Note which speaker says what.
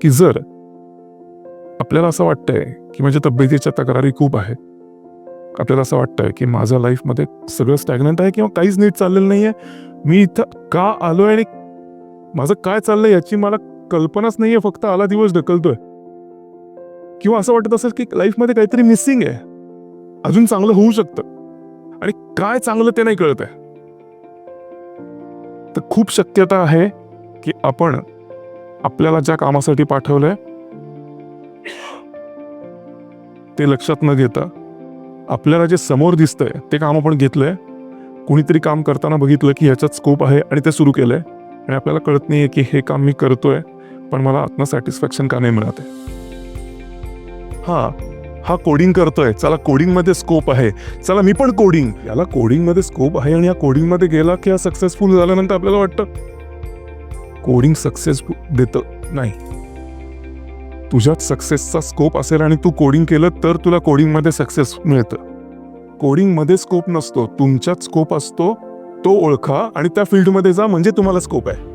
Speaker 1: की जर आपल्याला असं वाटतंय की माझ्या तब्येतीच्या तक्रारी खूप आहे, आपल्याला असं वाटतंय की माझं लाईफमध्ये सगळं स्टॅग्नंट आहे किंवा काहीच नीट चाललेलं नाहीये, मी इथं का आलोय आणि माझं काय चाललंय याची मला कल्पनाच नाहीये, फक्त आला दिवस ढकलतोय, किंवा असं वाटत असेल की लाईफमध्ये काहीतरी मिसिंग आहे, अजून चांगलं होऊ शकतं आणि काय चांगलं ते नाही कळत आहे, तर खूप शक्यता आहे की आपण आपल्याला ज्या कामासाठी पाठवलंय ते लक्षात न घेता आपल्याला जे समोर दिसतंय ते काम आपण घेतलंय, कुणीतरी काम करताना बघितलं की ह्याच्यात स्कोप आहे आणि ते सुरू केलंय आणि आपल्याला कळत नाहीये की हे काम मी करतोय पण मला आत्म सॅटिस्फॅक्शन का नाही मिळत आहे. हा कोडिंग करतोय, चला कोडिंगमध्ये स्कोप आहे, चला मी पण कोडिंग, याला कोडिंगमध्ये स्कोप आहे आणि या कोडिंगमध्ये गेला की हा सक्सेसफुल झाल्यानंतर आपल्याला वाटतं कोडिंग सक्सेस देतं. नाही, तुझ्यात सक्सेसचा स्कोप असेल आणि तू कोडिंग केलं तर तुला कोडिंगमध्ये सक्सेस मिळतं. कोडिंगमध्ये स्कोप नसतो, तुमच्यात स्कोप असतो, तो ओळखा आणि त्या फील्डमध्ये जा म्हणजे तुम्हाला स्कोप आहे.